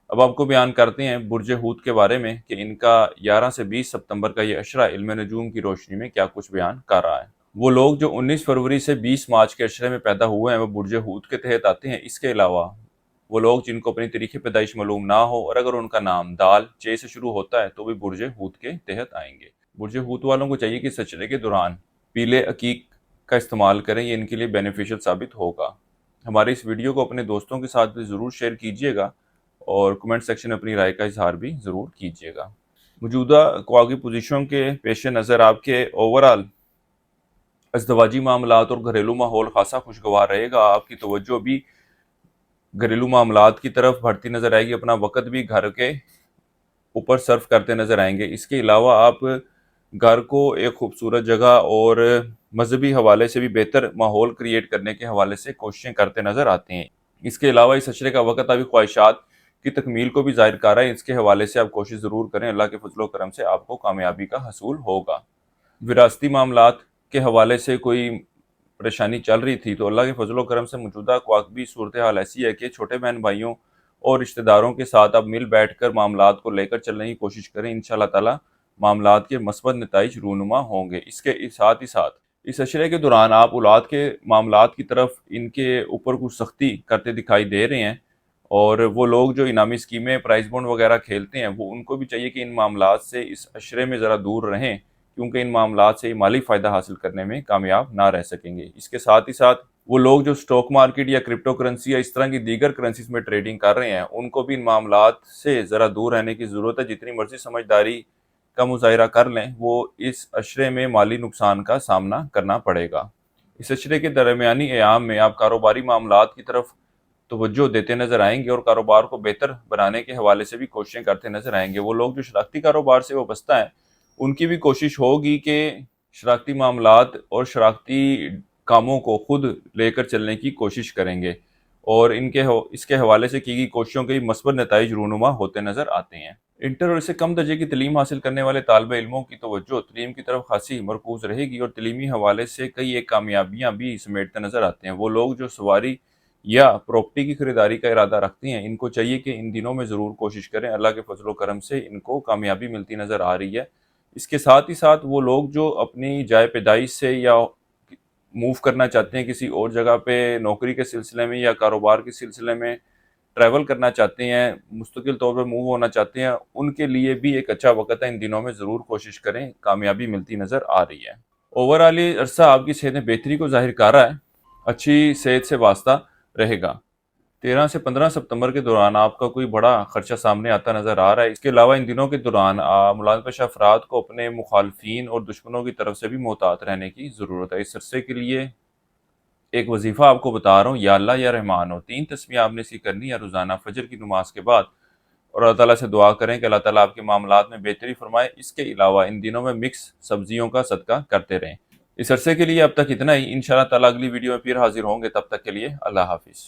اب آپ کو بیان کرتے ہیں برج حوت کے بارے میں کہ ان کا 11 سے 20 ستمبر کا یہ اشرہ علم نجوم کی روشنی میں کیا کچھ بیان کر رہا ہے۔ وہ لوگ جو 19 فروری سے 20 مارچ کے اشرے میں پیدا ہوئے ہیں وہ برج حوت کے تحت آتے ہیں۔ اس کے علاوہ وہ لوگ جن کو اپنی تاریخ پیدائش معلوم نہ ہو اور اگر ان کا نام دال چے سے شروع ہوتا ہے تو بھی برج حوت کے تحت آئیں گے۔ برج حوت والوں کو چاہیے کہ اس اشرے کے دوران پیلے عقیق کا استعمال کریں، یہ ان کے لیے بینیفیشل ثابت ہوگا۔ ہماری اس ویڈیو کو اپنے دوستوں کے ساتھ بھی ضرور شیئر کیجیے گا اور کمنٹ سیکشن میں اپنی رائے کا اظہار بھی ضرور کیجیے گا۔ موجودہ خواگی پوزیشن کے پیش نظر آپ کے اوورال ازدواجی معاملات اور گھریلو ماحول خاصا خوشگوار رہے گا۔ آپ کی توجہ بھی گھریلو معاملات کی طرف بڑھتی نظر آئے گی، اپنا وقت بھی گھر کے اوپر صرف کرتے نظر آئیں گے۔ اس کے علاوہ آپ گھر کو ایک خوبصورت جگہ اور مذہبی حوالے سے بھی بہتر ماحول کریٹ کرنے کے حوالے سے کوششیں کرتے نظر آتے ہیں۔ اس کے علاوہ اس اشرے کا وقت ابھی خواہشات کی تکمیل کو بھی ظاہر کر رہا ہے، اس کے حوالے سے آپ کوشش ضرور کریں، اللہ کے فضل و کرم سے آپ کو کامیابی کا حصول ہوگا۔ وراثتی معاملات کے حوالے سے کوئی پریشانی چل رہی تھی تو اللہ کے فضل و کرم سے موجودہ خواگی صورتحال ایسی ہے کہ چھوٹے بہن بھائیوں اور رشتہ داروں کے ساتھ اب مل بیٹھ کر معاملات کو لے کر چلنے کی کوشش کریں، انشاءاللہ تعالی معاملات کے مثبت نتائج رونما ہوں گے۔ اس کے ساتھ ہی ساتھ اس اشرے کے دوران آپ اولاد کے معاملات کی طرف ان کے اوپر کچھ سختی کرتے دکھائی دے رہے ہیں، اور وہ لوگ جو انعامی اسکیمیں پرائز بونڈ وغیرہ کھیلتے ہیں وہ ان کو بھی چاہیے کہ ان معاملات سے اس اشرے میں ذرا دور رہیں، کیونکہ ان معاملات سے مالی فائدہ حاصل کرنے میں کامیاب نہ رہ سکیں گے۔ اس کے ساتھ ہی ساتھ وہ لوگ جو سٹاک مارکیٹ یا کرپٹو کرنسی یا اس طرح کی دیگر کرنسیز میں ٹریڈنگ کر رہے ہیں ان کو بھی ان معاملات سے ذرا دور رہنے کی ضرورت ہے۔ جتنی مرضی سمجھداری کا مظاہرہ کر لیں وہ اس اشرے میں مالی نقصان کا سامنا کرنا پڑے گا۔ اس اشرے کے درمیانی ایام میں آپ کاروباری معاملات کی طرف توجہ دیتے نظر آئیں گے اور کاروبار کو بہتر بنانے کے حوالے سے بھی کوششیں کرتے نظر آئیں گے۔ وہ لوگ جو شراکتی کاروبار سے وابستہ ہیں ان کی بھی کوشش ہوگی کہ شراکتی معاملات اور شراکتی کاموں کو خود لے کر چلنے کی کوشش کریں گے، اور اس کے حوالے سے کی گئی کوششوں کے مثبت نتائج رونما ہوتے نظر آتے ہیں۔ انٹر اور اس سے کم درجے کی تعلیم حاصل کرنے والے طالب علموں کی توجہ تعلیم کی طرف خاصی مرکوز رہے گی اور تعلیمی حوالے سے کئی ایک کامیابیاں بھی سمیٹتے نظر آتے ہیں۔ وہ لوگ جو سواری یا پراپرٹی کی خریداری کا ارادہ رکھتے ہیں ان کو چاہیے کہ ان دنوں میں ضرور کوشش کریں، اللہ کے فضل و کرم سے ان کو کامیابی ملتی نظر آ رہی ہے۔ اس کے ساتھ ہی ساتھ وہ لوگ جو اپنی جائے پیدائش سے یا موو کرنا چاہتے ہیں کسی اور جگہ پہ نوکری کے سلسلے میں یا کاروبار کے سلسلے میں ٹریول کرنا چاہتے ہیں، مستقل طور پر موو ہونا چاہتے ہیں، ان کے لیے بھی ایک اچھا وقت ہے، ان دنوں میں ضرور کوشش کریں، کامیابی ملتی نظر آ رہی ہے۔ اوورآل یہ عرصہ آپ کی صحت میں بہتری کو ظاہر کر رہا ہے، اچھی صحت سے واسطہ رہے گا۔ 13 سے 15 ستمبر کے دوران آپ کا کوئی بڑا خرچہ سامنے آتا نظر آ رہا ہے۔ اس کے علاوہ ان دنوں کے دوران ملازمت پیشہ افراد کو اپنے مخالفین اور دشمنوں کی طرف سے بھی محتاط رہنے کی ضرورت ہے۔ اس عرصے کے لیے ایک وظیفہ آپ کو بتا رہا ہوں، یا اللہ یا رحمان ہو 3 تسمیہ آپ نے اس کی کرنی ہے روزانہ فجر کی نماز کے بعد، اور اللہ تعالیٰ سے دعا کریں کہ اللہ تعالیٰ آپ کے معاملات میں بہتری فرمائے۔ اس کے علاوہ ان دنوں میں مکس سبزیوں کا صدقہ کرتے رہیں۔ اس عرصے کے لیے اب تک اتنا ہی، انشاءاللہ تعالیٰ اگلی ویڈیو میں پھر حاضر ہوں گے، تب تک کے لیے اللہ حافظ۔